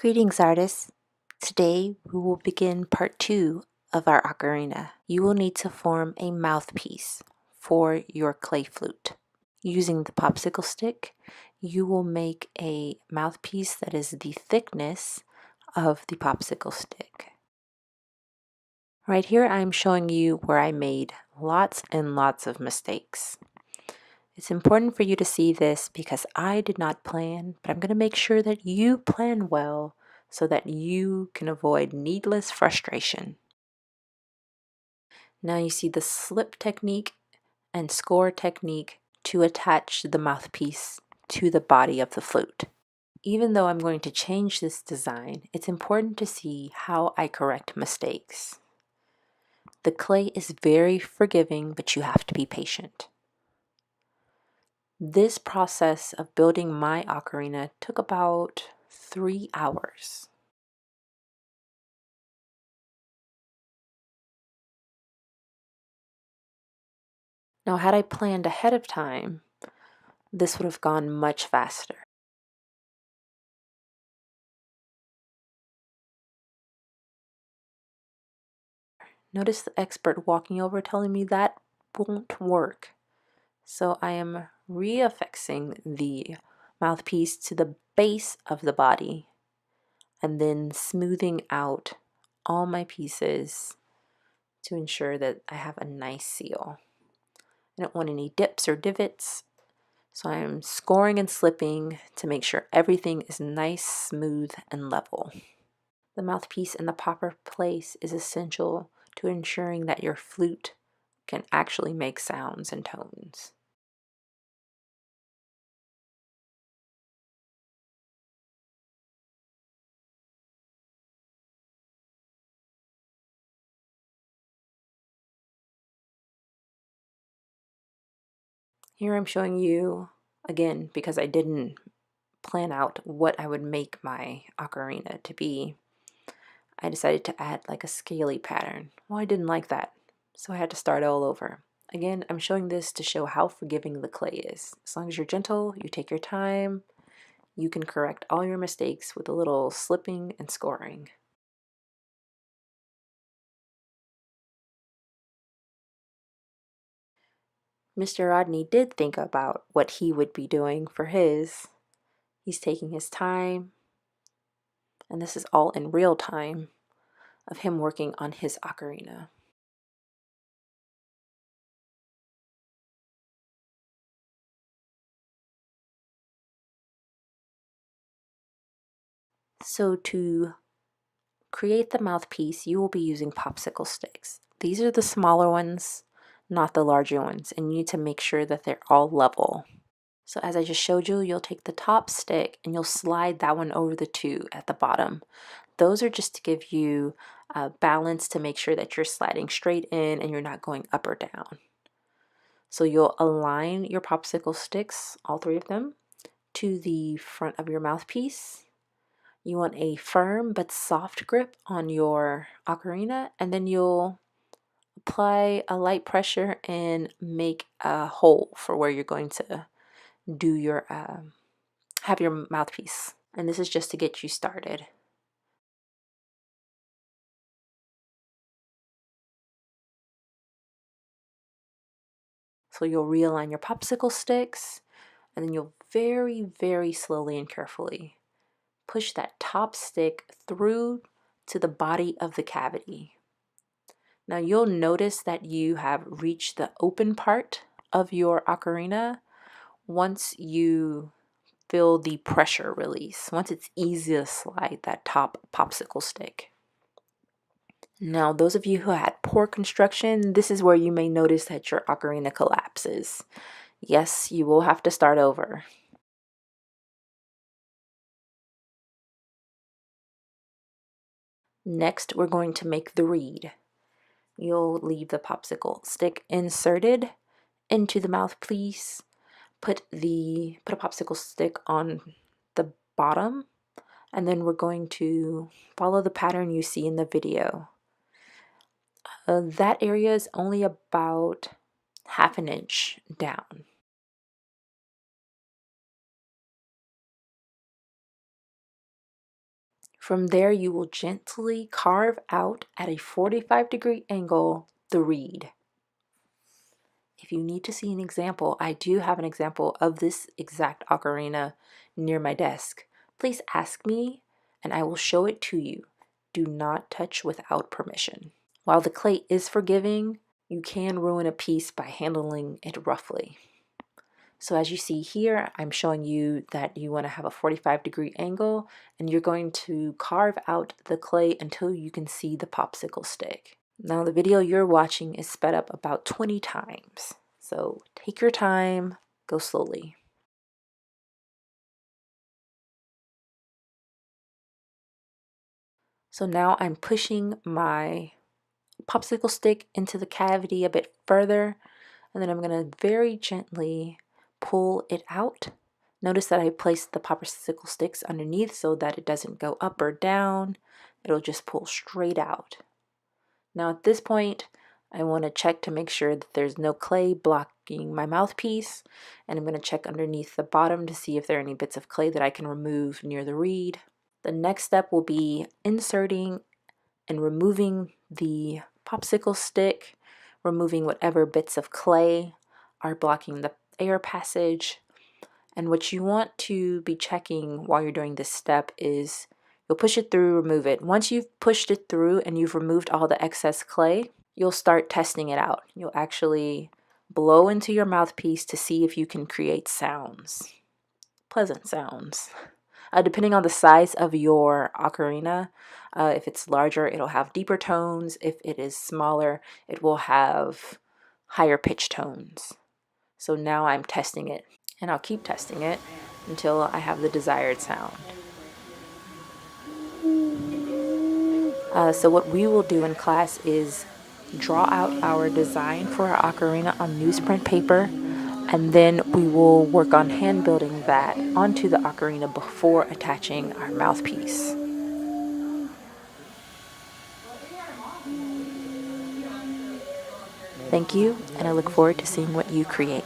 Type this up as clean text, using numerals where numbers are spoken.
Greetings, artists. Today we will begin part 2 of our ocarina. You will need to form a mouthpiece for your clay flute. Using the popsicle stick, you will make a mouthpiece that is the thickness of the popsicle stick. Right here I'm showing you where I made lots and lots of mistakes. It's important for you to see this because I did not plan, but I'm going to make sure that you plan well so that you can avoid needless frustration. Now you see the slip technique and score technique to attach the mouthpiece to the body of the flute. Even though I'm going to change this design, it's important to see how I correct mistakes. The clay is very forgiving, but you have to be patient. This process of building my ocarina took about 3 hours. Now, had I planned ahead of time, this would have gone much faster. Notice the expert walking over telling me that won't work. So I am reaffixing the mouthpiece to the base of the body and then smoothing out all my pieces to ensure that I have a nice seal. I don't want any dips or divots, so I'm scoring and slipping to make sure everything is nice, smooth, and level. The mouthpiece in the proper place is essential to ensuring that your flute can actually make sounds and tones. Here I'm showing you, again, because I didn't plan out what I would make my ocarina to be, I decided to add like a scaly pattern. Well, I didn't like that, so I had to start all over. Again, I'm showing this to show how forgiving the clay is. As long as you're gentle, you take your time, you can correct all your mistakes with a little slipping and scoring. Mr. Rodney did think about what he would be doing for his. He's taking his time, and this is all in real time of him working on his ocarina. So to create the mouthpiece, you will be using popsicle sticks. These are the smaller ones, not the larger ones, and you need to make sure that they're all level. So as I just showed you, you'll take the top stick and you'll slide that one over the two at the bottom. Those are just to give you a balance to make sure that you're sliding straight in and you're not going up or down. So you'll align your popsicle sticks, all 3 of them, to the front of your mouthpiece. You want a firm but soft grip on your ocarina, and then you'll apply a light pressure and make a hole for where you're going to do your have your mouthpiece. And this is just to get you started. So you'll realign your popsicle sticks, and then you'll very, very slowly and carefully push that top stick through to the body of the cavity. Now you'll notice that you have reached the open part of your ocarina once you feel the pressure release, once it's easy to slide that top popsicle stick. Now, those of you who had poor construction, this is where you may notice that your ocarina collapses. Yes, you will have to start over. Next, we're going to make the reed. You'll leave the popsicle stick inserted into the mouthpiece. Put a popsicle stick on the bottom, and then we're going to follow the pattern you see in the video. That area is only about ½ an inch down. From there, you will gently carve out at a 45-degree angle the reed. If you need to see an example, I do have an example of this exact ocarina near my desk. Please ask me and I will show it to you. Do not touch without permission. While the clay is forgiving, you can ruin a piece by handling it roughly. So as you see here, I'm showing you that you want to have a 45-degree angle and you're going to carve out the clay until you can see the popsicle stick. Now the video you're watching is sped up about 20 times. So take your time, go slowly. So now I'm pushing my popsicle stick into the cavity a bit further, and then I'm going to very gently pull it out. Notice that I placed the popsicle sticks underneath so that it doesn't go up or down. It'll just pull straight out. Now at this point, I want to check to make sure that there's no clay blocking my mouthpiece, and I'm going to check underneath the bottom to see if there are any bits of clay that I can remove near the reed. The next step will be inserting and removing the popsicle stick, removing whatever bits of clay are blocking the air passage. And what you want to be checking while you're doing this step is you'll push it through, remove it. Once you've pushed it through and you've removed all the excess clay, you'll start testing it out. You'll actually blow into your mouthpiece to see if you can create sounds, pleasant sounds. Depending on the size of your ocarina, if it's larger, it'll have deeper tones. If it is smaller, it will have higher pitch tones. So now I'm testing it, and I'll keep testing it until I have the desired sound. So what we will do in class is draw out our design for our ocarina on newsprint paper, and then we will work on hand building that onto the ocarina before attaching our mouthpiece. Thank you, and I look forward to seeing what you create.